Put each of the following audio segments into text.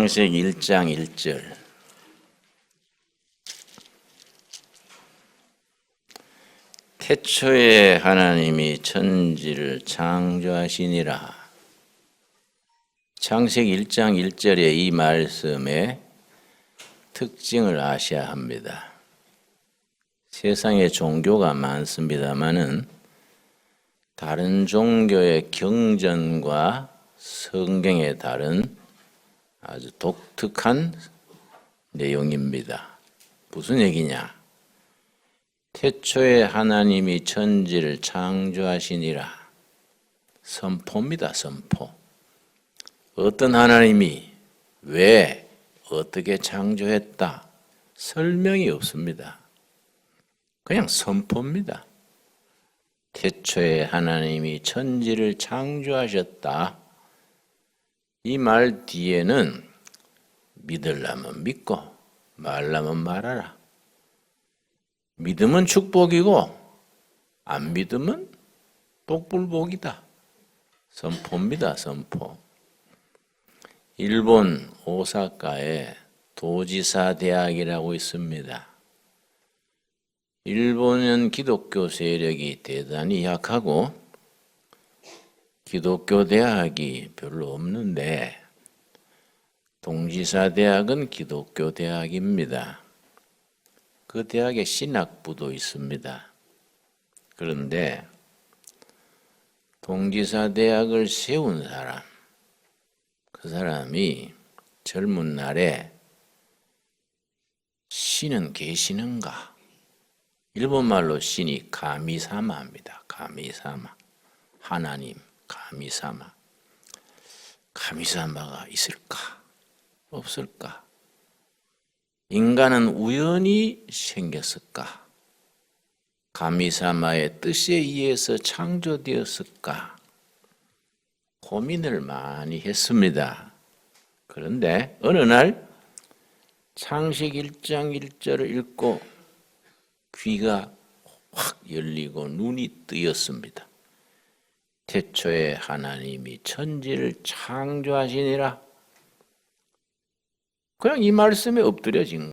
창세기 1장 1절. 태초에 하나님이 천지를 창조하시니라. 창세기 1장 1절의 이 말씀의 특징을 아셔야 합니다. 세상에 종교가 많습니다마는 다른 종교의 경전과 성경에 다른 아주 독특한 내용입니다. 무슨 얘기냐? 태초에 하나님이 천지를 창조하시니라. 선포입니다. 선포. 어떤 하나님이 왜 어떻게 창조했다? 설명이 없습니다. 그냥 선포입니다. 태초에 하나님이 천지를 창조하셨다. 이 말 뒤에는 믿으려면 믿고 말라면 말하라. 믿으면 축복이고 안 믿으면 복불복이다. 선포입니다. 선포. 일본 오사카에 도지사 대학이라고 있습니다. 일본은 기독교 세력이 대단히 약하고 기독교 대학이 별로 없는데 동지사 대학은 기독교 대학입니다. 그 대학에 신학부도 있습니다. 그런데 동지사 대학을 세운 사람, 그 사람이 젊은 날에 신은 계시는가? 일본말로 신이 가미사마입니다. 가미사마. 하나님. 가미사마. 가미사마가 있을까? 없을까? 인간은 우연히 생겼을까? 가미사마의 뜻에 의해서 창조되었을까? 고민을 많이 했습니다. 그런데 어느 날 창세기 1장 1절을 읽고 귀가 확 열리고 눈이 뜨였습니다. 태초에 하나님이 천지를 창조하시니라. 그냥 이 말씀에 엎드려진 거예요.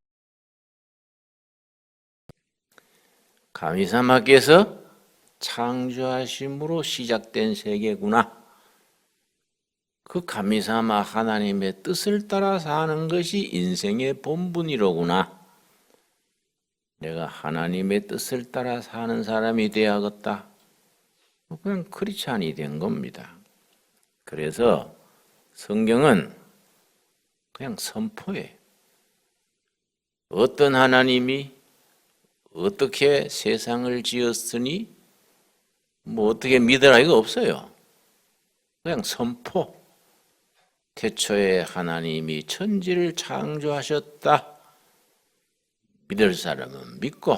가미사마께서 창조하심으로 시작된 세계구나. 그 가미사마 하나님의 뜻을 따라 사는 것이 인생의 본분이로구나. 내가 하나님의 뜻을 따라 사는 사람이 되어야겠다. 그냥 크리스찬이 된 겁니다. 그래서 성경은 그냥 선포해. 어떤 하나님이 어떻게 세상을 지었으니 뭐 어떻게 믿으라 이거 없어요. 그냥 선포. 태초에 하나님이 천지를 창조하셨다. 믿을 사람은 믿고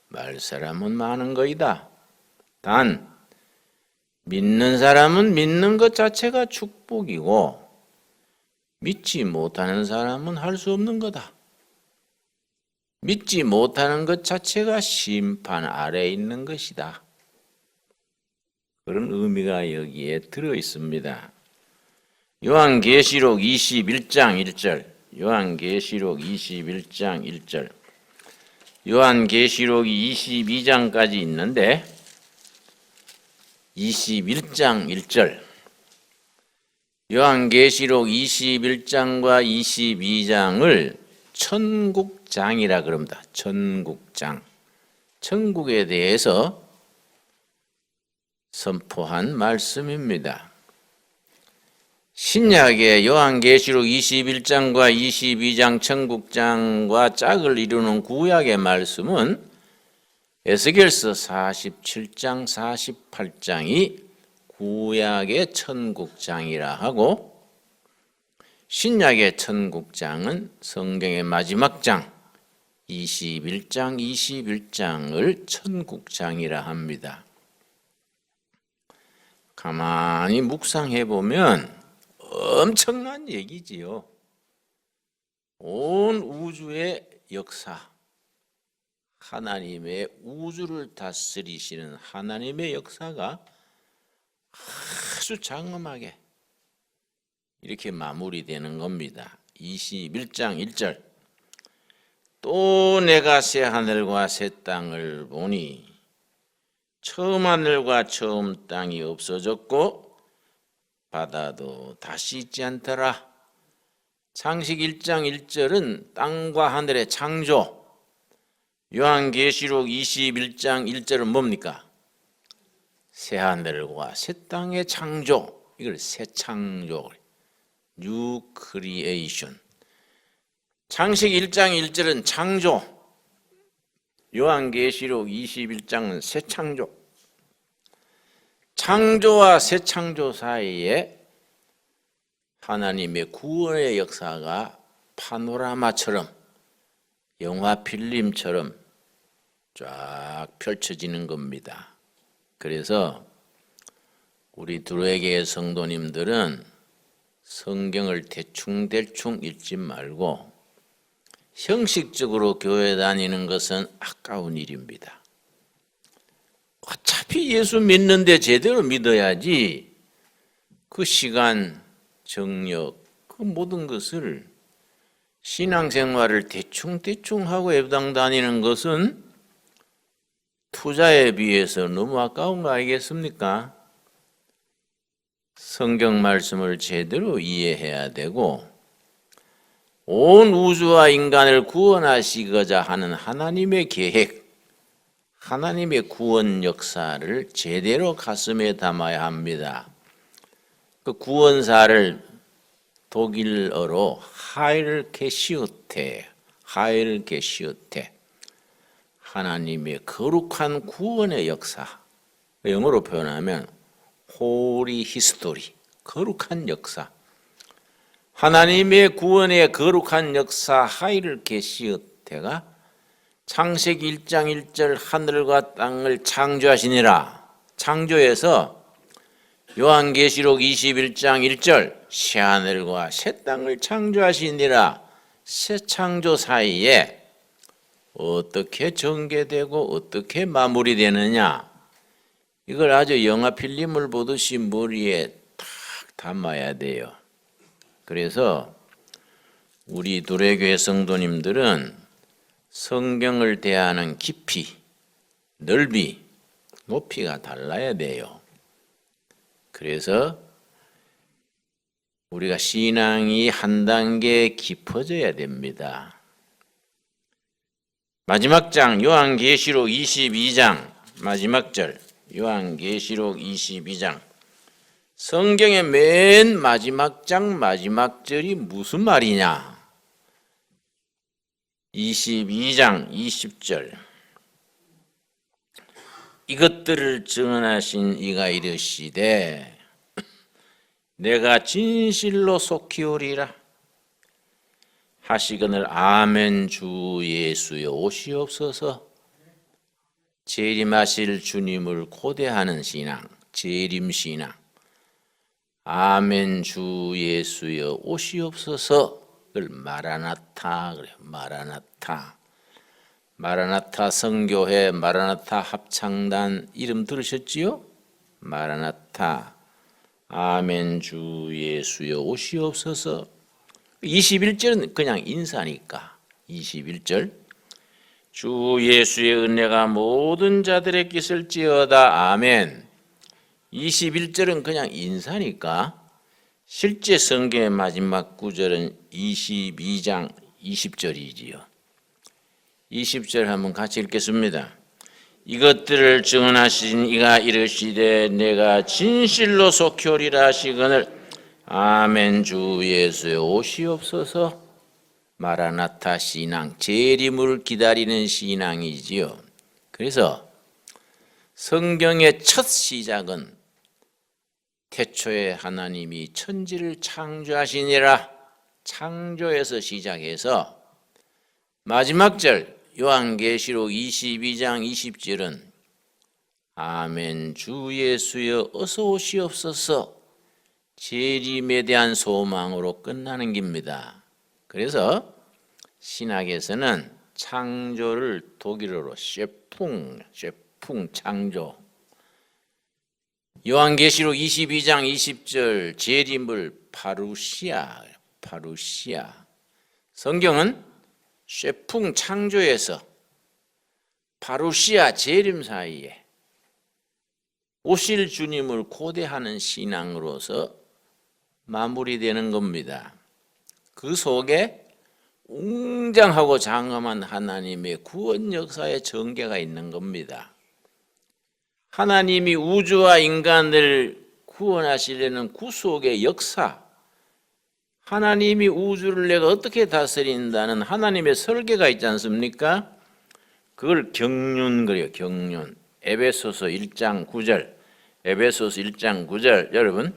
말 사람은 많은 거이다. 단 믿는 사람은 믿는 것 자체가 축복이고 믿지 못하는 사람은 할 수 없는 거다. 믿지 못하는 것 자체가 심판 아래에 있는 것이다. 그런 의미가 여기에 들어 있습니다. 요한계시록 21장 1절. 요한계시록 21장 1절. 요한계시록이 22장까지 있는데 21장 1절. 요한계시록 21장과 22장을 천국장이라 그럽니다. 천국장. 천국에 대해서 선포한 말씀입니다. 신약의 요한계시록 21장과 22장 천국장과 짝을 이루는 구약의 말씀은 에스겔서 47장, 48장이 구약의 천국장이라 하고 신약의 천국장은 성경의 마지막 장, 21장, 21장을 천국장이라 합니다. 가만히 묵상해 보면 엄청난 얘기지요. 온 우주의 역사, 하나님의 우주를 다스리시는 하나님의 역사가 아주 장엄하게 이렇게 마무리되는 겁니다. 21장 1절. 또 내가 새 하늘과 새 땅을 보니 처음 하늘과 처음 땅이 없어졌고 바다도 다시 있지 않더라. 창세기 1장 1절은 땅과 하늘의 창조, 요한계시록 21장 1절은 뭡니까? 새 하늘과 새 땅의 창조, 이걸 새 창조, 뉴 크리에이션. 창세기 1장 1절은 창조, 요한계시록 21장은 새 창조. 창조와 새 창조 사이에 하나님의 구원의 역사가 파노라마처럼, 영화 필름처럼 쫙 펼쳐지는 겁니다. 그래서 우리 두레교회 성도님들은 성경을 대충대충 읽지 말고 형식적으로 교회 다니는 것은 아까운 일입니다. 어차피 예수 믿는데 제대로 믿어야지 그 시간, 정력, 그 모든 것을 신앙생활을 대충대충 하고 예배당 다니는 것은 투자에 비해서 너무 아까운 거 아니겠습니까? 성경 말씀을 제대로 이해해야 되고 온 우주와 인간을 구원하시고자 하는 하나님의 계획, 하나님의 구원 역사를 제대로 가슴에 담아야 합니다. 그 구원사를 독일어로 하일게시우테, 하나님의 거룩한 구원의 역사, 영어로 표현하면 Holy History, 거룩한 역사, 하나님의 구원의 거룩한 역사 하일게시우테가 창세기 1장 1절 하늘과 땅을 창조하시니라. 창조해서 요한계시록 21장 1절 새 하늘과 새 땅을 창조하시니라. 새 창조 사이에 어떻게 전개되고 어떻게 마무리되느냐, 이걸 아주 영화 필름을 보듯이 머리에 탁 담아야 돼요. 그래서 우리 두레교회 성도님들은 성경을 대하는 깊이, 넓이, 높이가 달라야 돼요. 그래서 우리가 신앙이 한 단계 깊어져야 됩니다. 마지막 장 요한계시록 22장 마지막 절, 요한계시록 22장, 성경의 맨 마지막 장 마지막 절이 무슨 말이냐? 22장 20절. 이것들을 증언하신 이가 이르시되 내가 진실로 속히 오리라 하시거늘 아멘. 주 예수여 오시옵소서. 재림하실 주님을 고대하는 신앙, 재림신앙. 아멘. 주 예수여 오시옵소서. 그걸 마라나타 그래요. 마라나타. 마라나타 선교회, 마라나타 합창단 이름 들으셨지요? 마라나타. 아멘. 주 예수여 오시옵소서. 21절은 그냥 인사니까. 21절. 주 예수의 은혜가 모든 자들에게 있을지어다. 아멘. 21절은 그냥 인사니까. 실제 성경의 마지막 구절은 22장 20절이지요. 20절 한번 같이 읽겠습니다. 이것들을 증언하신 이가 이르시되 내가 진실로 속히 오리라 하시거늘 아멘. 주 예수의 오시옵소서. 마라나타 신앙, 재림을 기다리는 신앙이지요. 그래서 성경의 첫 시작은 태초에 하나님이 천지를 창조하시니라. 창조에서 시작해서 마지막 절 요한계시록 22장 20절은 아멘 주 예수여 어서 오시옵소서 재림에 대한 소망으로 끝나는 겁니다. 그래서 신학에서는 창조를 독일어로 셰풍 창조, 요한계시록 22장 20절 재림을 파루시아. 성경은 셰풍 창조에서 파루시아 재림 사이에 오실 주님을 고대하는 신앙으로서 마무리되는 겁니다. 그 속에 웅장하고 장엄한 하나님의 구원 역사의 전개가 있는 겁니다. 하나님이 우주와 인간을 구원하시려는 구속의 역사, 하나님이 우주를 내가 어떻게 다스린다는 하나님의 설계가 있지 않습니까? 그걸 경륜 그래요. 경륜. 에베소서 1장 9절. 여러분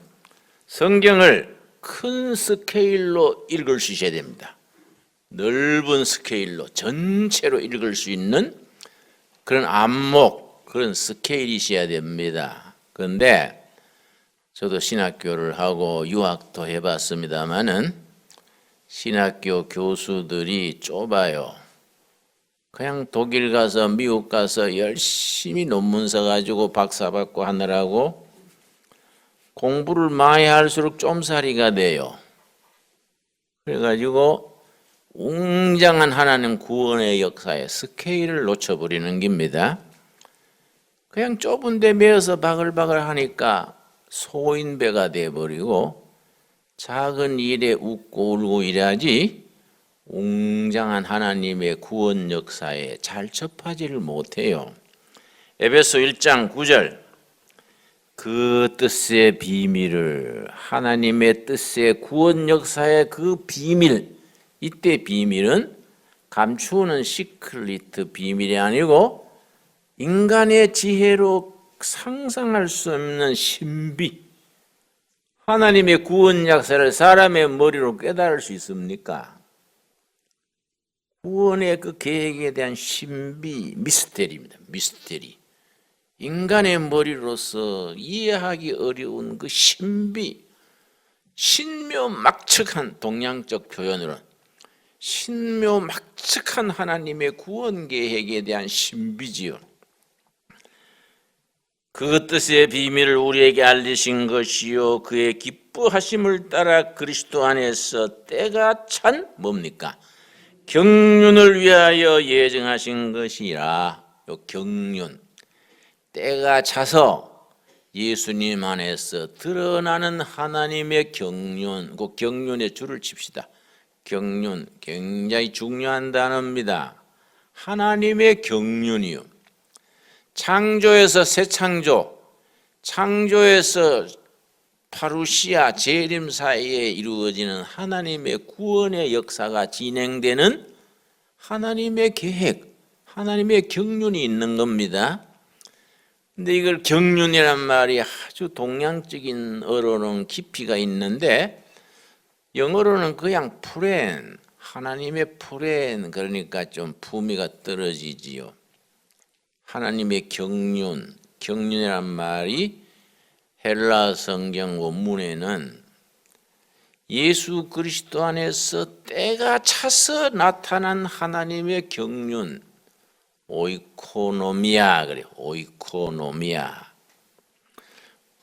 성경을 큰 스케일로 읽을 수 있어야 됩니다. 넓은 스케일로 전체로 읽을 수 있는 그런 안목, 그런 스케일이셔야 됩니다. 그런데 저도 신학교를 하고 유학도 해봤습니다마는 신학교 교수들이 좁아요. 그냥 독일 가서 미국 가서 열심히 논문 써가지고 박사 받고 하느라고 공부를 많이 할수록 쫌살이가 돼요. 그래가지고 웅장한 하나님 구원의 역사의 스케일을 놓쳐버리는 겁니다. 그냥 좁은 데 매여서 바글바글 하니까 소인배가 돼버리고 작은 일에 웃고 울고 이래야지 웅장한 하나님의 구원 역사에 잘 접하지를 못해요. 에베소 1장 9절 그 뜻의 비밀을, 하나님의 뜻의 구원 역사의 그 비밀, 이때 비밀은 감추는 시크릿 비밀이 아니고 인간의 지혜로 상상할 수 없는 신비, 하나님의 구원 역사를 사람의 머리로 깨달을 수 있습니까? 구원의 그 계획에 대한 신비, 미스테리입니다. 미스테리. 인간의 머리로서 이해하기 어려운 그 신비, 신묘막측한 동양적 표현으로 신묘막측한 하나님의 구원 계획에 대한 신비지요. 그 뜻의 비밀을 우리에게 알리신 것이요 그의 기뻐하심을 따라 그리스도 안에서 때가 찬 뭡니까? 경륜을 위하여 예정하신 것이라. 요 경륜, 때가 차서 예수님 안에서 드러나는 하나님의 경륜, 그 경륜에 줄을 칩시다. 경륜, 굉장히 중요한 단어입니다. 하나님의 경륜이요. 창조에서 새 창조, 창조에서 파루시아 재림 사이에 이루어지는 하나님의 구원의 역사가 진행되는 하나님의 계획, 하나님의 경륜이 있는 겁니다. 근데 이걸 경륜이란 말이 아주 동양적인 어로는 깊이가 있는데 영어로는 그냥 플랜, 하나님의 플랜, 그러니까 좀 품위가 떨어지지요. 하나님의 경륜, 경륜이란 말이 헬라 성경 원문에는 예수 그리스도 안에서 때가 차서 나타난 하나님의 경륜, 오이코노미아 그래요.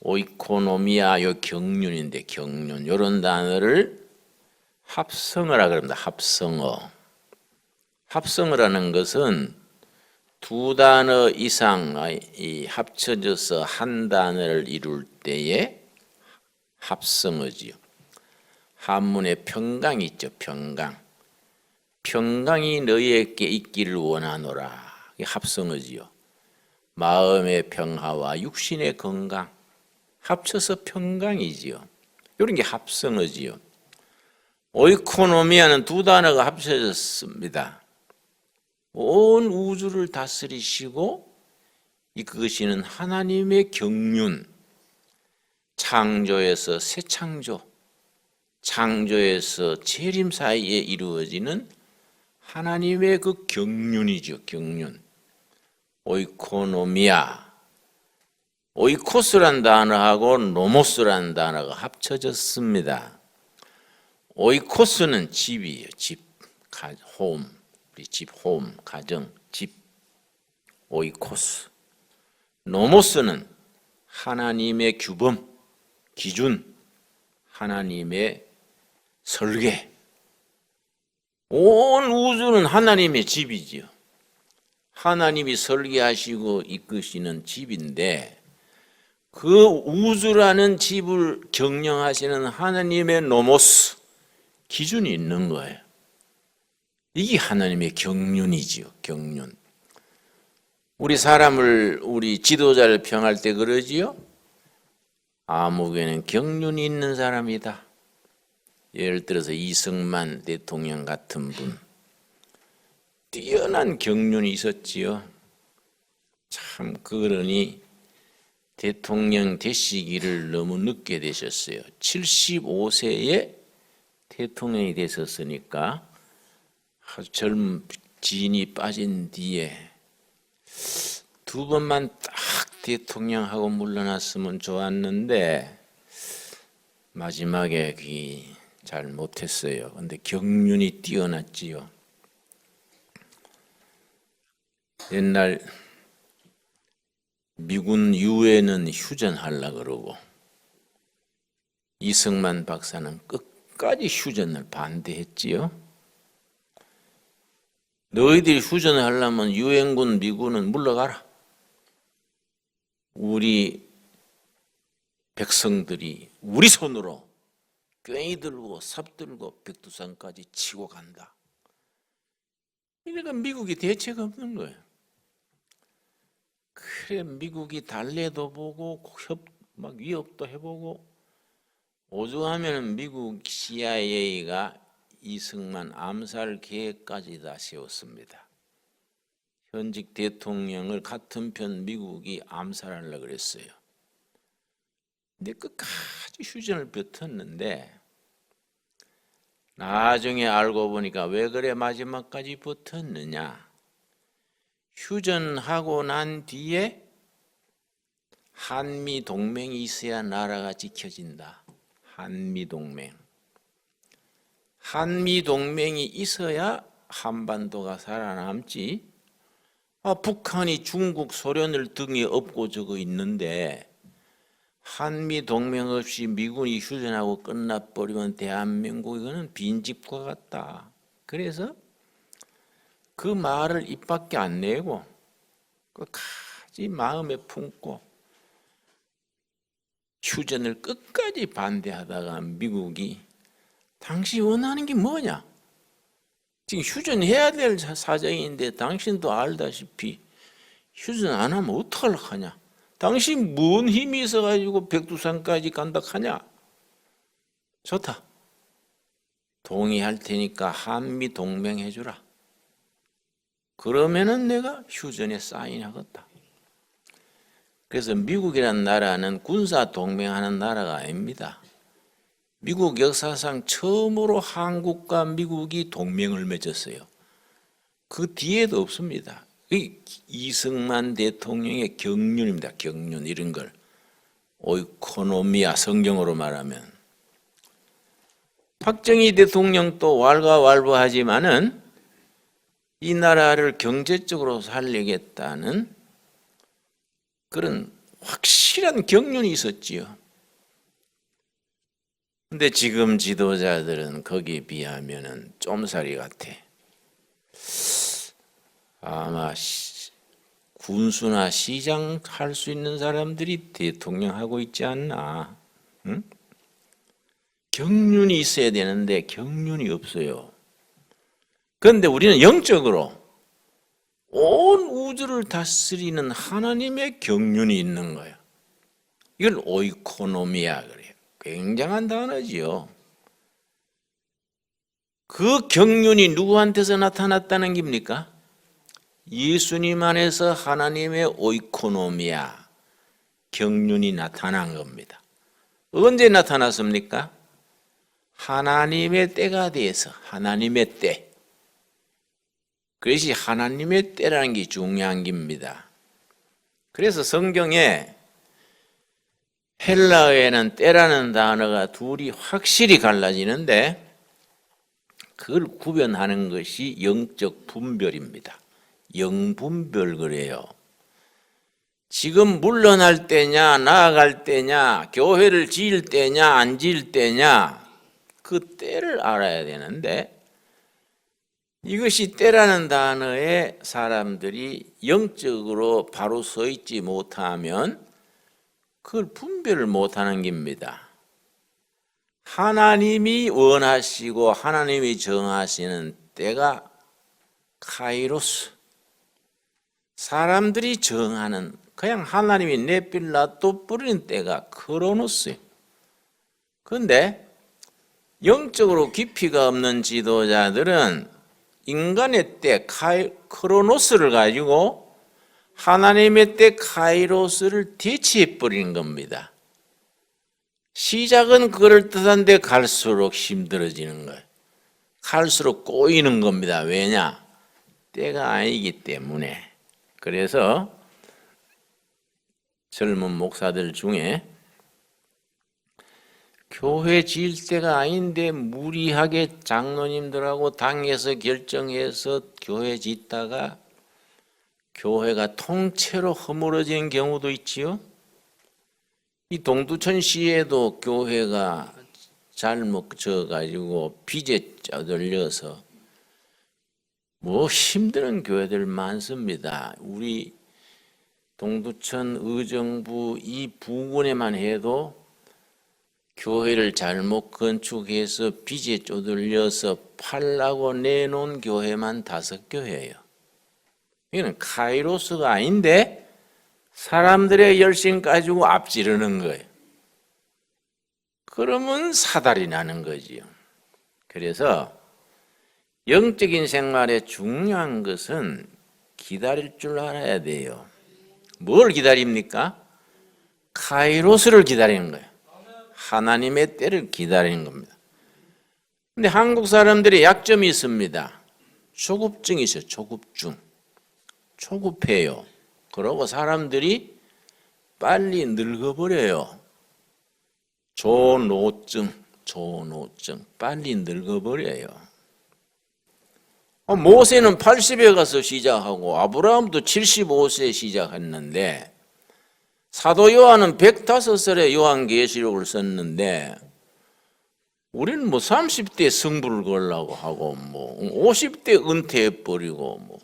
오이코노미아 요 경륜인데 경륜 이런 단어를 합성어라 그럽니다. 합성어라는 것은 두 단어 이상 합쳐져서 한 단어를 이룰 때에 합성어지요. 한문에 평강이 있죠. 평강이 너희에게 있기를 원하노라. 이게 합성어지요. 마음의 평화와 육신의 건강 합쳐서 평강이지요. 이런 게 합성어지요. 오이코노미아는 두 단어가 합쳐졌습니다. 온 우주를 다스리시고 이끄시는 하나님의 경륜, 창조에서 새 창조, 창조에서 재림 사이에 이루어지는 하나님의 그 경륜이죠. 경륜. 오이코노미아. 오이코스란 단어하고 노모스란 단어가 합쳐졌습니다. 오이코스는 집이에요. 집, 홈, 우리 집, 홈, 가정, 집. 오이코스. 노모스는 하나님의 규범, 기준, 하나님의 설계. 온 우주는 하나님의 집이지요. 하나님이 설계하시고 이끄시는 집인데 그 우주라는 집을 경영하시는 하나님의 노모스, 기준이 있는 거예요. 이게 하나님의 경륜이지요. 경륜. 우리 사람을, 우리 지도자를 평할 때 그러지요. 아무개는 경륜이 있는 사람이다. 예를 들어서 이승만 대통령 같은 분, 뛰어난 경륜이 있었지요. 참 그러니 대통령 되시기를 너무 늦게 되셨어요. 75세에 대통령이 되셨으니까 아주 젊은 진이 빠진 뒤에 두 번만 딱 대통령하고 물러났으면 좋았는데 마지막에 잘 못했어요. 근데 경륜이 뛰어났지요. 옛날 미군 유엔은 휴전하려고 그러고 이승만 박사는 끝까지 휴전을 반대했지요. 너희들이 휴전을 하려면 유엔군, 미군은 물러가라. 우리 백성들이 우리 손으로 괭이 들고 삽 들고 백두산까지 치고 간다. 그러니까 미국이 대책 없는 거예요. 그래 미국이 달래도 보고 막 위협도 해보고 오죽하면 미국 CIA가 이승만 암살 계획까지 다 세웠습니다. 현직 대통령을 같은 편 미국이 암살하려고 그랬어요. 근데 끝까지 휴전을 버텼는데 나중에 알고 보니까 왜 그래 마지막까지 버텼느냐. 휴전하고 난 뒤에 한미 동맹이 있어야 나라가 지켜진다. 한미 동맹. 한미 동맹이 있어야 한반도가 살아남지. 북한이 중국, 소련을 등에 업고 저거 있는데 한미 동맹 없이 미군이 휴전하고 끝나버리면 대한민국 이거는 빈집과 같다. 그래서 그 말을 입 밖에 안 내고 끝까지 마음에 품고 휴전을 끝까지 반대하다가 미국이 당신이 원하는 게 뭐냐? 지금 휴전해야 될 사정인데 당신도 알다시피 휴전 안 하면 어떡하려고 하냐? 당신 뭔 힘이 있어가지고 백두산까지 간다 하냐? 좋다. 동의할 테니까 한미 동맹 해주라. 그러면은 내가 휴전에 사인하겠다. 그래서 미국이라는 나라는 군사 동맹하는 나라가 아닙니다. 미국 역사상 처음으로 한국과 미국이 동맹을 맺었어요. 그 뒤에도 없습니다. 이승만 대통령의 경륜입니다. 경륜 이런 걸 오이코노미아 성경으로 말하면 박정희 대통령도 왈가왈부하지만은 이 나라를 경제적으로 살리겠다는 그런 확실한 경륜이 있었지요. 근데 지금 지도자들은 거기에 비하면은 쫌살이 같아. 아마 군수나 시장 할 수 있는 사람들이 대통령 하고 있지 않나? 응? 경륜이 있어야 되는데 경륜이 없어요. 그런데 우리는 영적으로 온 우주를 다스리는 하나님의 경륜이 있는 거예요. 이걸 오이코노미아 그래요. 굉장한 단어지요. 그 경륜이 누구한테서 나타났다는 겁니까? 예수님 안에서 하나님의 오이코노미아 경륜이 나타난 겁니다. 언제 나타났습니까? 하나님의 때가 돼서 하나님의 때. 그것이 하나님의 때라는 게 중요한 겁니다. 그래서 성경에 헬라어에는 때라는 단어가 둘이 확실히 갈라지는데 그걸 구별하는 것이 영적 분별입니다. 영분별 그래요. 지금 물러날 때냐 나아갈 때냐 교회를 지을 때냐 안 지을 때냐 그 때를 알아야 되는데 이것이 때라는 단어에 사람들이 영적으로 바로 서 있지 못하면 그걸 분별을 못하는 겁니다. 하나님이 원하시고 하나님이 정하시는 때가 카이로스, 사람들이 정하는 그냥 하나님이 내빌 놔둬 버리는 때가 크로노스예요. 그런데 영적으로 깊이가 없는 지도자들은 인간의 때 크로노스를 가지고 하나님의 때 카이로스를 대체해 버리는 겁니다. 시작은 그럴듯한데 갈수록 힘들어지는 거예요. 갈수록 꼬이는 겁니다. 왜냐? 때가 아니기 때문에. 그래서 젊은 목사들 중에 교회 지을 때가 아닌데 무리하게 장로님들하고 당에서 결정해서 교회 짓다가 교회가 통째로 허물어지는 경우도 있지요. 이 동두천시에도 교회가 잘못 져가지고 빚에 쩌들려서 힘든 교회들 많습니다. 우리 동두천 의정부 이 부근에만 해도 교회를 잘못 건축해서 빚에 쪼들려서 팔라고 내놓은 교회만 5교회예요. 이거는 카이로스가 아닌데 사람들의 열심 가지고 앞지르는 거예요. 그러면 사달이 나는 거지요. 그래서 영적인 생활에 중요한 것은 기다릴 줄 알아야 돼요. 뭘 기다립니까? 카이로스를 기다리는 거예요. 하나님의 때를 기다리는 겁니다. 근데 한국 사람들이 약점이 있습니다. 초급증이 있어요. 초급증. 초급해요. 그러고 사람들이 빨리 늙어버려요. 조노증, 빨리 늙어버려요. 모세는 80에 가서 시작하고 아브라함도 75세에 시작했는데 사도 요한은 105살에 요한계시록을 썼는데 우리는 30대 승부를 걸라고 하고 50대 은퇴해버리고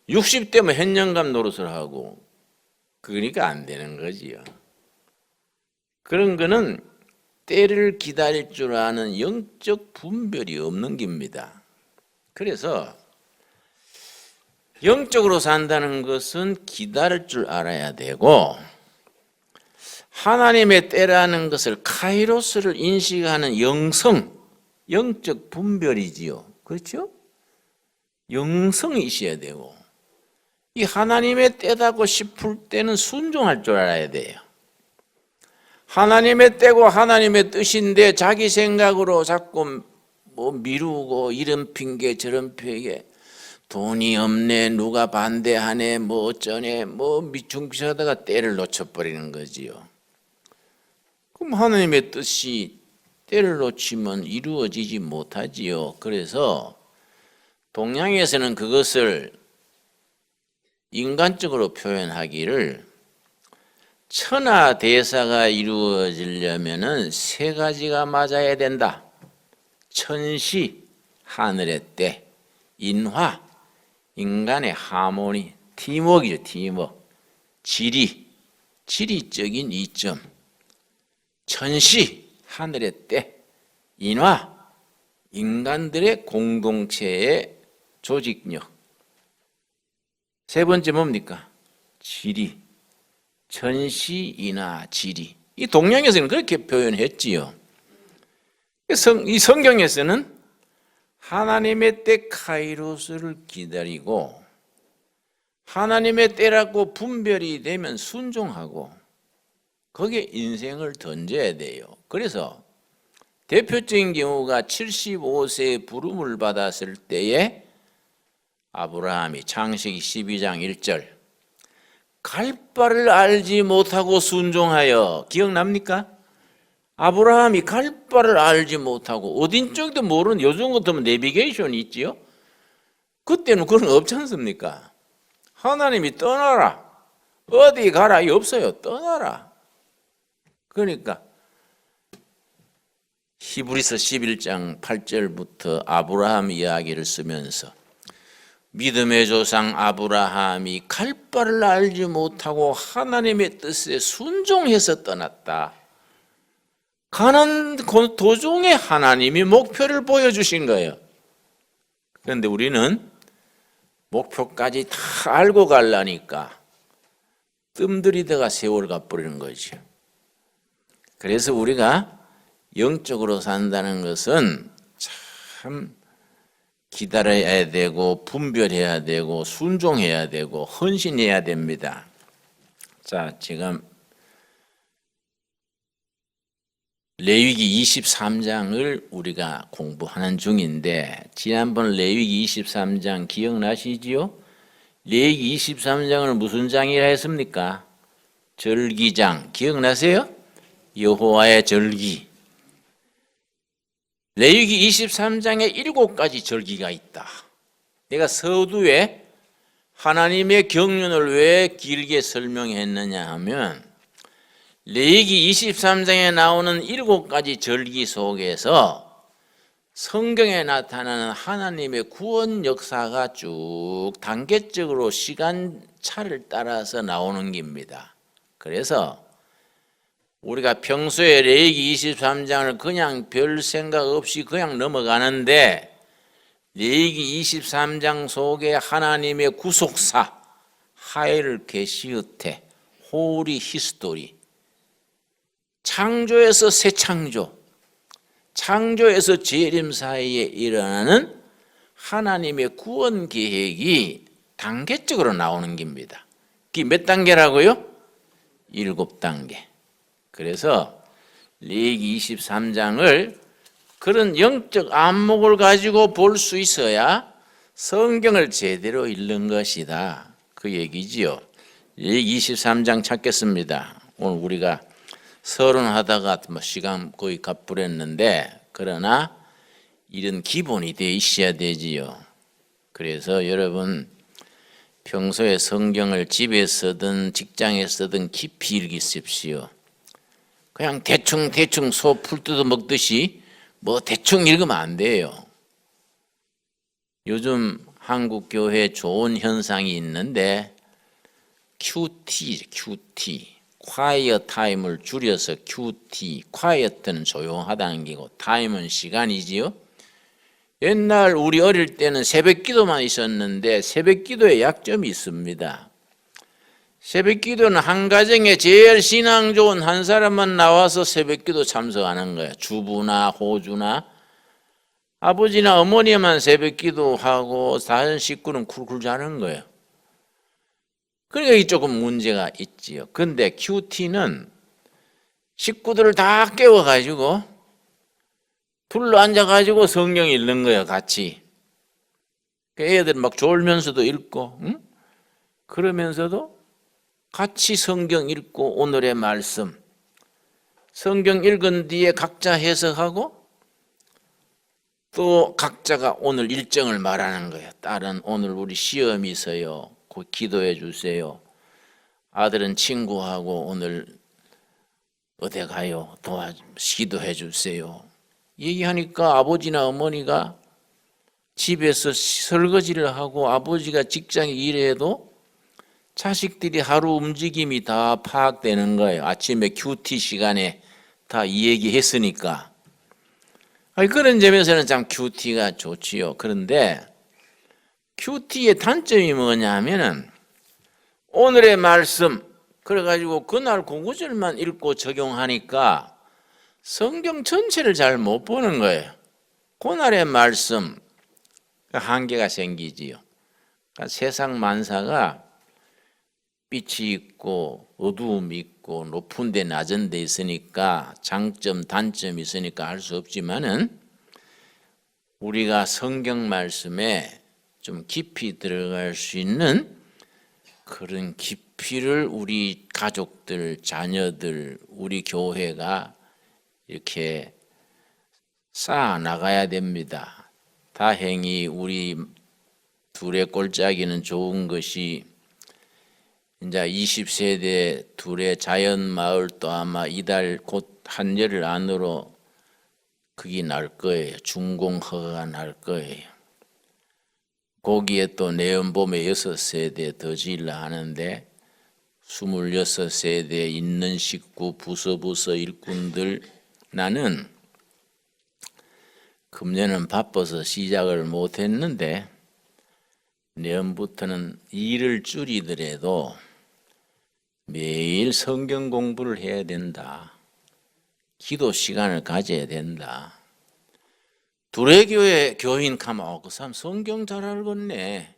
60대면 현령감 노릇을 하고 그러니까 안 되는 거지요. 그런 거는 때를 기다릴 줄 아는 영적 분별이 없는 겁니다. 그래서 영적으로 산다는 것은 기다릴 줄 알아야 되고 하나님의 때라는 것을 카이로스를 인식하는 영적 분별이지요. 그렇죠? 영성이 있어야 되고 이 하나님의 때다고 싶을 때는 순종할 줄 알아야 돼요. 하나님의 때고 하나님의 뜻인데 자기 생각으로 자꾸 미루고 이런 핑계 저런 핑계 돈이 없네 누가 반대하네 어쩌네 미충비하다가 때를 놓쳐버리는 거지요. 그럼 하나님의 뜻이 때를 놓치면 이루어지지 못하지요. 그래서 동양에서는 그것을 인간적으로 표현하기를 천하대사가 이루어지려면은 3가지가 맞아야 된다. 천시, 하늘의 때, 인화, 인간의 하모니, 팀워크이죠. 팀워크. 지리적인 이점. 천시, 하늘의 때, 인화, 인간들의 공동체의 조직력. 3번째 뭡니까? 지리. 천시, 인화, 지리. 이 동양에서는 그렇게 표현했지요. 이 성경에서는 하나님의 때 카이로스를 기다리고 하나님의 때라고 분별이 되면 순종하고 거기에 인생을 던져야 돼요. 그래서 대표적인 경우가 75세에 부름을 받았을 때에 아브라함이 창세기 12장 1절 갈 바를 알지 못하고 순종하여, 기억납니까? 아브라함이 갈 바를 알지 못하고 어딘 쪽도 모르는, 요즘 같으면 내비게이션이 있지요. 그때는 그런 거 없지 않습니까? 하나님이 떠나라, 어디 가라, 이 없어요. 떠나라. 그러니까 히브리서 11장 8절부터 아브라함 이야기를 쓰면서 믿음의 조상 아브라함이 갈 바를 알지 못하고 하나님의 뜻에 순종해서 떠났다. 가는 도중에 하나님이 목표를 보여주신 거예요. 그런데 우리는 목표까지 다 알고 가려니까 뜸들이다가 세월 가버리는 거죠. 그래서 우리가 영적으로 산다는 것은 참 기다려야 되고 분별해야 되고 순종해야 되고 헌신해야 됩니다. 자, 지금 레위기 23장을 우리가 공부하는 중인데, 지난번 레위기 23장 기억나시지요? 레위기 23장을 무슨 장이라 했습니까? 절기장. 기억나세요? 여호와의 절기. 레위기 23장에 7가지 절기가 있다. 내가 서두에 하나님의 경륜을 왜 길게 설명했느냐 하면, 레위기 23장에 나오는 7가지 절기 속에서 성경에 나타나는 하나님의 구원 역사가 쭉 단계적으로 시간차를 따라서 나오는 겁니다. 그래서 우리가 평소에 레위기 23장을 그냥 별 생각 없이 그냥 넘어가는데, 레위기 23장 속에 하나님의 구속사, 하엘 게시흐테, 호리 히스토리, 창조에서 새 창조, 창조에서 재림 사이에 일어나는 하나님의 구원 계획이 단계적으로 나오는 겁니다. 그게 몇 단계라고요? 7단계. 그래서 레위기 23장을 그런 영적 안목을 가지고 볼 수 있어야 성경을 제대로 읽는 것이다, 그 얘기지요. 레위기 23장 찾겠습니다. 오늘 우리가 서론하다가 시간 거의 가버렸는데, 그러나 이런 기본이 돼 있어야 되지요. 그래서 여러분 평소에 성경을 집에서든 직장에서든 깊이 읽으십시오. 그냥 대충 소 풀 뜯어 먹듯이 뭐 대충 읽으면 안 돼요. 요즘 한국 교회에 좋은 현상이 있는데, QT, quiet time을 줄여서 QT, quiet는 조용하다는 게고 time은 시간이지요. 옛날 우리 어릴 때는 새벽 기도만 있었는데 새벽 기도에 약점이 있습니다. 새벽 기도는 한 가정에 제일 신앙 좋은 한 사람만 나와서 새벽 기도 참석하는 거예요. 주부나 호주나 아버지나 어머니만 새벽 기도하고 다른 식구는 쿨쿨 자는 거예요. 그러니까 이 조금 문제가 있지요. 근데 QT는 식구들을 다 깨워가지고 둘러 앉아가지고 성경 읽는 거예요, 같이. 애들 막 졸면서도 읽고, 응? 그러면서도 같이 성경 읽고 오늘의 말씀, 성경 읽은 뒤에 각자 해석하고 또 각자가 오늘 일정을 말하는 거예요. 딸은 오늘 우리 시험이 있어요. 곧 기도해 주세요. 아들은 친구하고 오늘 어디 가요? 기도해 주세요. 얘기하니까 아버지나 어머니가 집에서 설거지를 하고 아버지가 직장에 일해도 자식들이 하루 움직임이 다 파악되는 거예요. 아침에 QT 시간에 다 이 얘기 했으니까. 그런 점에서는 참 QT가 좋지요. 그런데 QT의 단점이 뭐냐 하면은 오늘의 말씀, 그래가지고 그날 그 구절만 읽고 적용하니까 성경 전체를 잘 못 보는 거예요. 그날의 말씀, 한계가 생기지요. 그러니까 세상 만사가 빛이 있고 어두움이 있고 높은 데 낮은 데 있으니까 장점 단점이 있으니까 알 수 없지만은 우리가 성경 말씀에 좀 깊이 들어갈 수 있는 그런 깊이를 우리 가족들, 자녀들, 우리 교회가 이렇게 쌓아 나가야 됩니다. 다행히 우리 둘의 꼴짜기는 좋은 것이 이제 20세대 둘의 자연마을도 아마 이달 곧 한여흘 안으로 그게 날 거예요. 준공허가 날 거예요. 거기에 또 내연봄에 6세대 더 지으려 하는데 26세대 있는 식구 부서 일꾼들 나는 금년은 바빠서 시작을 못했는데 내년부터는 일을 줄이더라도 매일 성경 공부를 해야 된다. 기도 시간을 가져야 된다. 둘의 교회 교인 가면 그 사람 성경 잘 알겠네.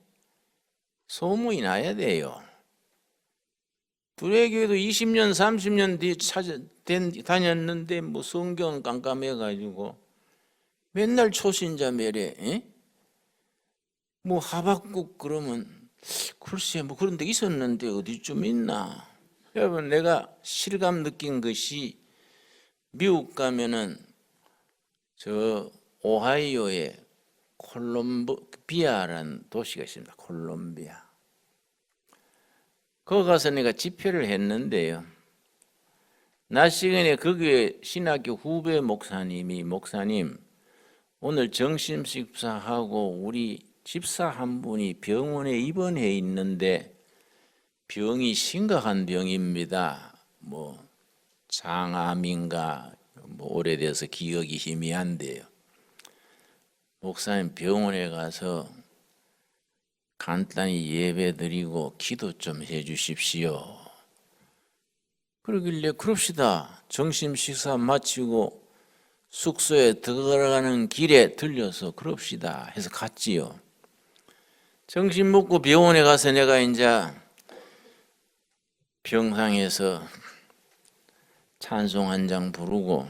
소문이 나야 돼요. 둘의 교회도 20년 30년 뒤 다녔는데 뭐 성경 깜깜해가지고 맨날 초신자 매래. 뭐 하박국 그러면 글쎄 뭐 그런 데 있었는데 어디쯤 있나. 여러분 내가 실감 느낀 것이 미국 가면은 저 오하이오에 콜롬비아라는 도시가 있습니다. 콜롬비아. 거기 가서 내가 집회를 했는데요. 낮 시간에 거기에 신학교 후배 목사님 오늘 점심 식사하고 우리 집사 한 분이 병원에 입원해 있는데 병이 심각한 병입니다. 뭐 장암인가 뭐 오래돼서 기억이 희미한데요. 목사님 병원에 가서 간단히 예배드리고 기도 좀 해주십시오. 그러길래 그럽시다. 점심 식사 마치고 숙소에 들어가는 길에 들려서 그럽시다 해서 갔지요. 점심 먹고 병원에 가서 내가 이제 병상에서 찬송 한 장 부르고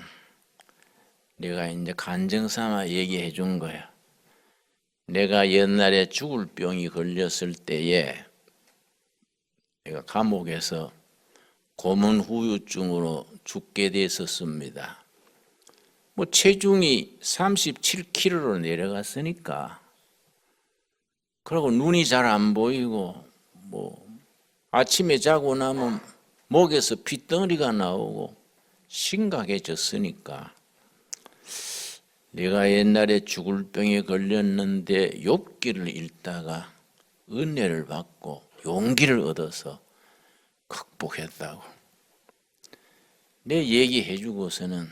내가 이제 간증 삼아 얘기해 준 거야. 내가 옛날에 죽을 병이 걸렸을 때에 내가 감옥에서 고문 후유증으로 죽게 됐었습니다. 뭐 체중이 37kg로 내려갔으니까 그리고 눈이 잘 안 보이고 뭐 아침에 자고 나면 목에서 핏덩어리가 나오고 심각해졌으니까 내가 옛날에 죽을 병에 걸렸는데 욥기를 읽다가 은혜를 받고 용기를 얻어서 극복했다고 내 얘기해주고서는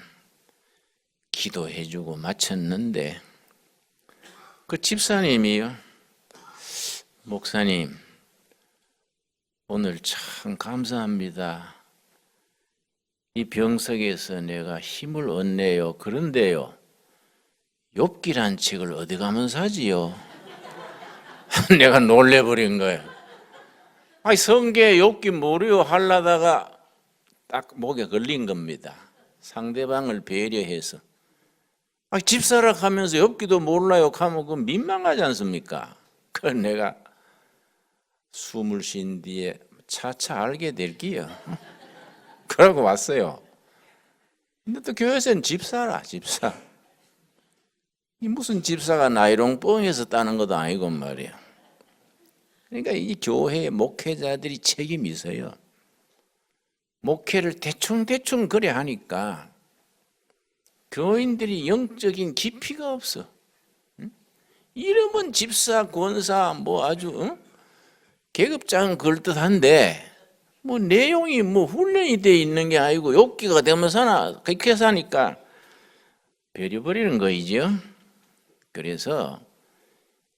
기도해주고 마쳤는데 그 집사님이요. 목사님 오늘 참 감사합니다. 이 병석에서 내가 힘을 얻네요. 그런데요. 욥기란 책을 어디 가면 사지요? 내가 놀래버린 거예요. 아니 성경에 욥기 모르요 하려다가 딱 목에 걸린 겁니다. 상대방을 배려해서. 아 집사라 하면서 욥기도 몰라요 하면 그 민망하지 않습니까? 그걸 내가 숨을 쉰 뒤에 차차 알게 될게요. 그러고 왔어요. 근데 또 교회에서는 집사라 집사. 이 무슨 집사가 나이롱 뻥해서 따는 것도 아니고 말이야. 그러니까 이 교회 목회자들이 책임이 있어요. 목회를 대충 그래 하니까 교인들이 영적인 깊이가 없어. 이름은 집사, 권사 뭐 아주 계급장은 그럴듯한데 뭐 내용이 뭐 훈련이 돼 있는 게 아니고 욥기가 되면 사나 그렇게 사니까 버려버리는 거이죠. 그래서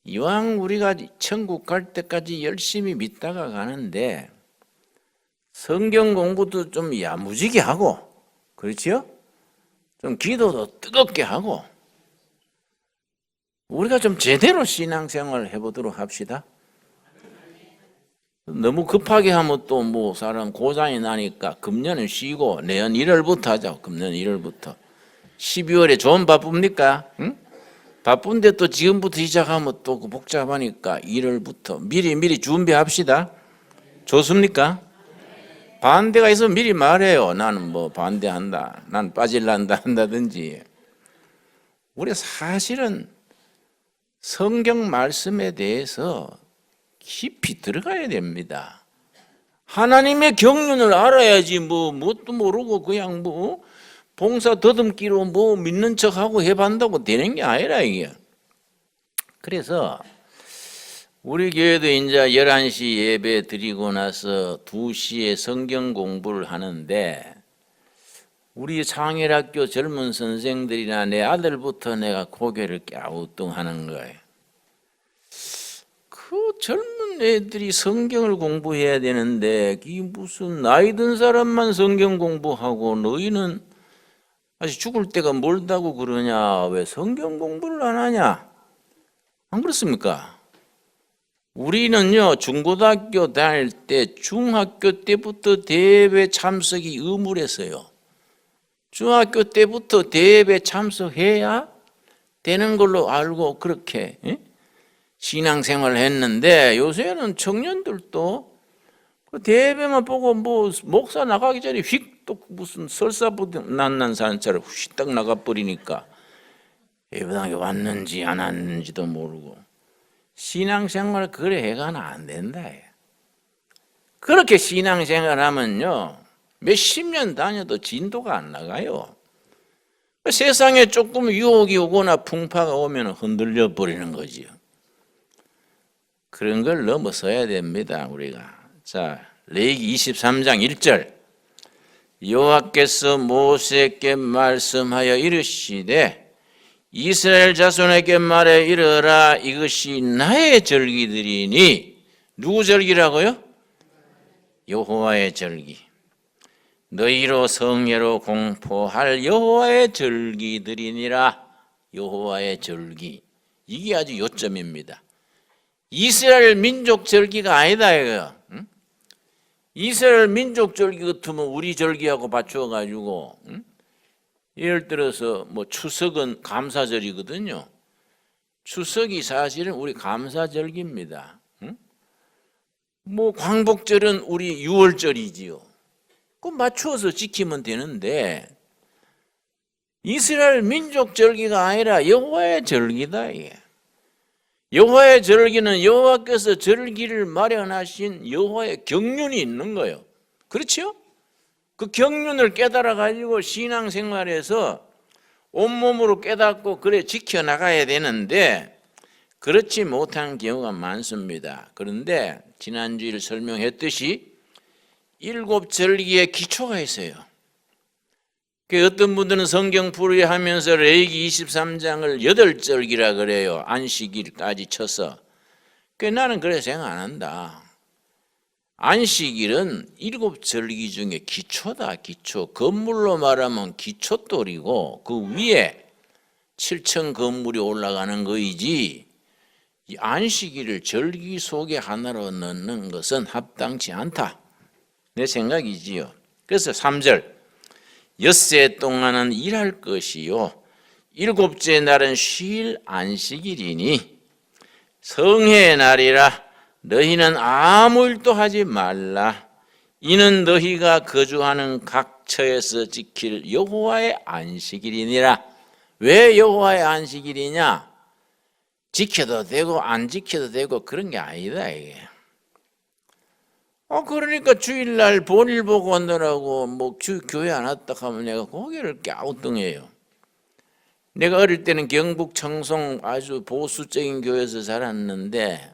이왕 우리가 천국 갈 때까지 열심히 믿다가 가는데 성경 공부도 좀 야무지게 하고 그렇지요? 좀 기도도 뜨겁게 하고 우리가 좀 제대로 신앙생활을 해보도록 합시다. 너무 급하게 하면 또 뭐 사람 고장이 나니까 금년은 쉬고 내년 1월부터 하자. 금년 1월부터 12월에 좀 바쁩니까? 응? 바쁜데 또 지금부터 시작하면 또 복잡하니까 1월부터 미리 준비합시다. 좋습니까? 반대가 있으면 미리 말해요. 나는 뭐 반대한다, 난 빠질란다 한다든지. 우리 사실은 성경 말씀에 대해서 깊이 들어가야 됩니다. 하나님의 경륜을 알아야지 뭣도 모르고 그냥 봉사 더듬기로 믿는 척하고 해반다고 되는 게 아니라 이게. 그래서 우리 교회도 이제 11시 예배 드리고 나서 2시에 성경 공부를 하는데 우리 창일학교 젊은 선생들이나 내 아들부터 내가 고개를 갸우뚱하는 거예요. 그 젊은 애들이 성경을 공부해야 되는데 이 무슨 나이 든 사람만 성경 공부하고 너희는 아직 죽을 때가 멀다고 그러냐? 왜 성경 공부를 안 하냐? 안 그렇습니까? 우리는요, 중고등학교 다닐 때 중학교 때부터 대회에 참석이 의무랬어요. 중학교 때부터 대회에 참석해야 되는 걸로 알고 그렇게 신앙생활을 했는데 요새는 청년들도 대회만 보고 목사 나가기 전에 휙 또 무슨 설사부터 난난 사람처럼 휘딱 나가버리니까 예배당에 왔는지 안 왔는지도 모르고 신앙생활 그래 해가는 안 된다. 그렇게 신앙생활 하면요 몇십 년 다녀도 진도가 안 나가요. 세상에 조금 유혹이 오거나 풍파가 오면 흔들려 버리는 거지요. 그런 걸 넘어서야 됩니다. 우리가. 자, 레위기 23장 1절 여호와께서 모세에게 말씀하여 이르시되 이스라엘 자손에게 말해 이르라 이것이 나의 절기들이니. 누구 절기라고요? 여호와의 절기. 너희로 성례로 공포할 여호와의 절기들이니라. 여호와의 절기. 이게 아주 요점입니다. 이스라엘 민족 절기가 아니다 이거야. 응? 이스라엘 민족 절기 같으면 우리 절기하고 맞춰가지고 예를 들어서 추석은 감사절이거든요. 추석이 사실은 우리 감사절기입니다. 광복절은 우리 유월절이지요. 그 맞춰서 지키면 되는데 이스라엘 민족 절기가 아니라 여호와의 절기다 이게. 여호와의 절기는 여호와께서 절기를 마련하신 여호와의 경륜이 있는 거예요. 그렇죠? 그 경륜을 깨달아 가지고 신앙생활에서 온몸으로 깨닫고 그래 지켜나가야 되는데 그렇지 못한 경우가 많습니다. 그런데 지난주에 설명했듯이 7절기의 기초가 있어요. 어떤 분들은 성경 풀이하면서 레위기 23장을 8절기라 그래요. 안식일까지 쳐서. 나는 그래 생각 안 한다. 안식일은 7절기 중에 기초다. 기초. 건물로 말하면 기초돌이고 그 위에 7층 건물이 올라가는 거이지 이 안식일을 절기 속에 하나로 넣는 것은 합당치 않다. 내 생각이지요. 그래서 3절 엿새 동안은 일할 것이요 7째 날은 쉴 안식일이니 성회의 날이라 너희는 아무 일도 하지 말라. 이는 너희가 거주하는 각 처에서 지킬 여호와의 안식일이니라. 왜 여호와의 안식일이냐? 지켜도 되고 안 지켜도 되고 그런 게 아니다 이게. 그러니까 주일날 본일 보고 온다라고 교회 안 왔다 하면 내가 고개를 갸우뚱해요. 내가 어릴 때는 경북 청송 아주 보수적인 교회에서 자랐는데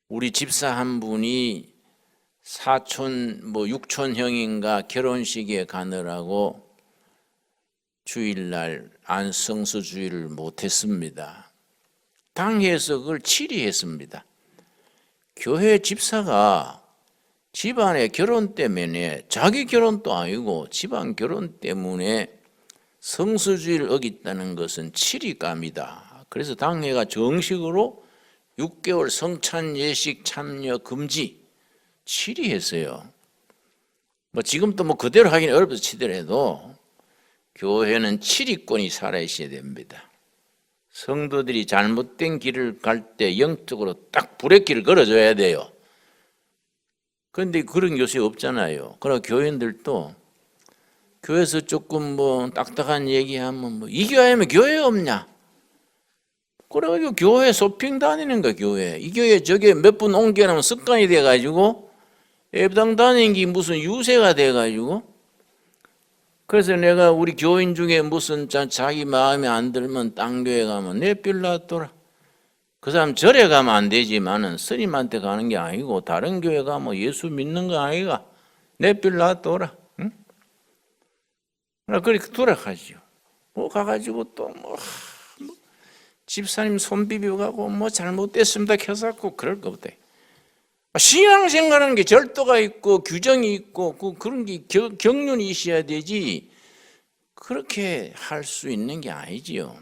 우리 집사 한 분이 사촌 육촌형인가 결혼식에 가느라고 주일날 안성수 주일을 못했습니다. 당회에서 그걸 치리했습니다. 교회 집사가 집안의 결혼 때문에 자기 결혼도 아니고 집안 결혼 때문에 성수주의를 어겼다는 것은 치리감이다. 그래서 당회가 정식으로 6개월 성찬 예식 참여 금지 치리했어요. 지금도 그대로 하기는 어렵다 치더라도 교회는 치리권이 살아있어야 됩니다. 성도들이 잘못된 길을 갈 때 영적으로 딱 브레이크를 걸어줘야 돼요. 그런데 그런 요새 없잖아요. 그러나 교인들도 교회에서 조금 뭐 딱딱한 얘기하면 뭐 이 교회면 교회 없냐? 그래가지고 교회 쇼핑 다니는 거야. 교회 이 교회 저게 몇 분 옮겨놓으면 습관이 돼가지고 예배당 다니는 게 무슨 유세가 돼가지고, 그래서 내가 우리 교인 중에 무슨 자기 마음에 안 들면 딴 교회 가면 내빌 놔둬라. 그 사람 절에 가면 안 되지만은 스님한테 가는 게 아니고 다른 교회 가면 예수 믿는 거 아이가, 내빌 놔둬라. 응? 그렇게 돌아가지요. 뭐 가가지고 또 뭐 집사님 손 비벼가고 뭐 잘못됐습니다 켜갖고 그럴 거 없대. 신앙생활하는 게 절도가 있고 규정이 있고 그런 게 경륜이 있어야 되지, 그렇게 할 수 있는 게 아니지요.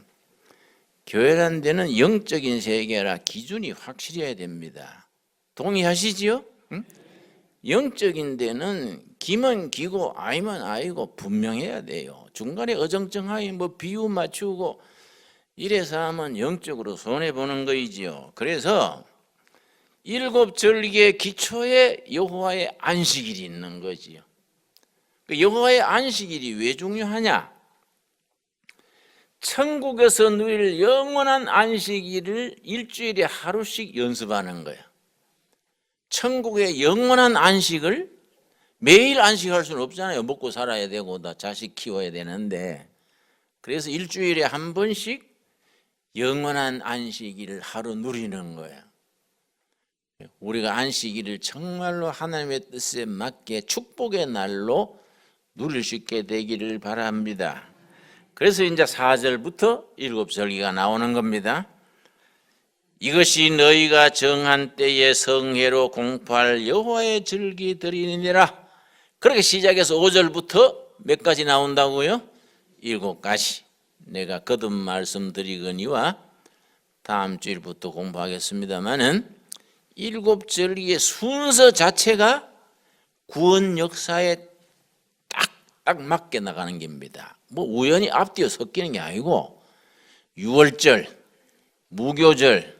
교회라는 데는 영적인 세계라 기준이 확실해야 됩니다. 동의하시지요? 응? 영적인 데는 기면 기고 아니면 아니고 분명해야 돼요. 중간에 어정쩡하게 뭐 비유 맞추고 이래서 하면 영적으로 손해보는 거이지요. 그래서 일곱 절기의 기초에 여호와의 안식일이 있는 거지요. 여호와의 안식일이 왜 중요하냐? 천국에서 누릴 영원한 안식일을 일주일에 하루씩 연습하는 거야. 천국의 영원한 안식을 매일 안식할 수는 없잖아요. 먹고 살아야 되고 다 자식 키워야 되는데, 그래서 일주일에 한 번씩 영원한 안식일을 하루 누리는 거야. 우리가 안식일을 정말로 하나님의 뜻에 맞게 축복의 날로 누릴 수 있게 되기를 바랍니다. 그래서 이제 4절부터 7절기가 나오는 겁니다. 이것이 너희가 정한 때에 성회로 공포할 여호와의 절기들이니라. 그렇게 시작해서 5절부터 몇 가지 나온다고요? 7가지. 내가 거듭 말씀드리거니와 다음 주일부터 공부하겠습니다마는 7절기의 순서 자체가 구원 역사에 딱 맞게 나가는 겁니다. 뭐 우연히 앞뒤에 섞이는 게 아니고 유월절, 무교절,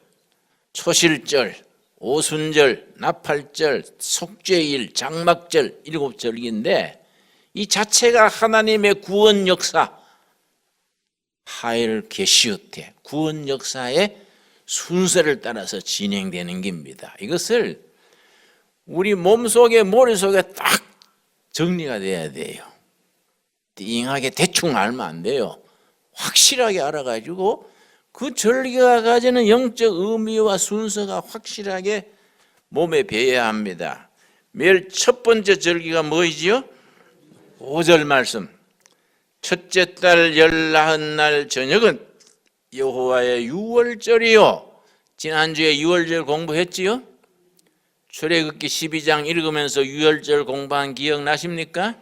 초실절, 오순절, 나팔절, 속죄일, 장막절 7절기인데 이 자체가 하나님의 구원 역사, 하일 게시우테, 구원 역사의 순서를 따라서 진행되는 겁니다. 이것을 우리 몸속에 머릿속에 딱 정리가 돼야 돼요. 띵하게 대충 알면 안 돼요. 확실하게 알아가지고 그 절기가 가지는 영적 의미와 순서가 확실하게 몸에 배어야 합니다. 매일 첫 번째 절기가 뭐이지요? 5절 말씀. 첫째 달 열나흔 날 저녁은 여호와의 유월절이요. 지난주에 유월절 공부했지요? 출애굽기 12장 읽으면서 유월절 공부한 기억나십니까?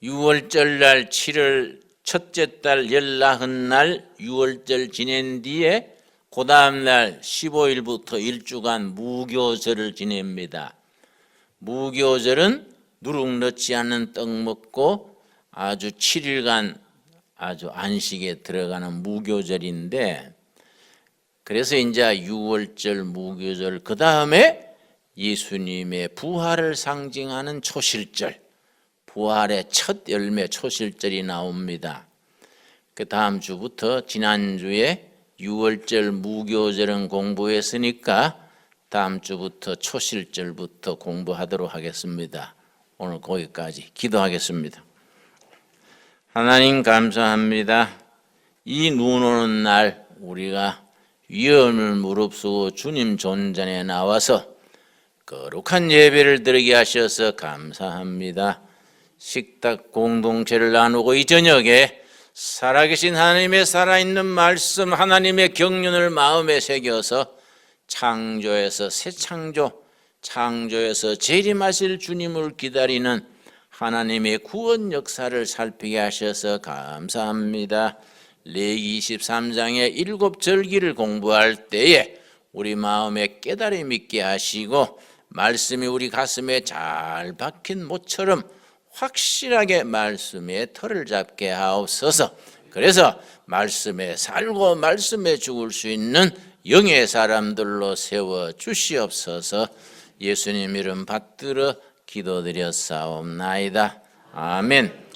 유월절 날 7월 첫째 달 열나흔 날 유월절 지낸 뒤에 그 다음 날 15일부터 일주간 무교절을 지냅니다. 무교절은 누룩 넣지 않는 떡 먹고 아주 7일간 아주 안식에 들어가는 무교절인데, 그래서 이제 유월절 무교절 그 다음에 예수님의 부활을 상징하는 초실절, 부활의 첫 열매 초실절이 나옵니다. 그 다음 주부터 지난주에 유월절 무교절은 공부했으니까 다음 주부터 초실절부터 공부하도록 하겠습니다. 오늘 거기까지 기도하겠습니다. 하나님 감사합니다. 이 눈 오는 날 우리가 위험을 무릅쓰고 주님 존전에 나와서 거룩한 예배를 드리게 하셔서 감사합니다. 식탁 공동체를 나누고 이 저녁에 살아계신 하나님의 살아있는 말씀, 하나님의 경륜을 마음에 새겨서 창조에서 새 창조, 창조에서 재림하실 주님을 기다리는 하나님의 구원 역사를 살피게 하셔서 감사합니다. 레위기 23장의 7절기를 공부할 때에 우리 마음에 깨달음 있게 하시고 말씀이 우리 가슴에 잘 박힌 못처럼 확실하게 말씀에 털을 잡게 하옵소서. 그래서 말씀에 살고 말씀에 죽을 수 있는 영의 사람들로 세워 주시옵소서. 예수님 이름 받들어 기도드렸사옵나이다. 아멘.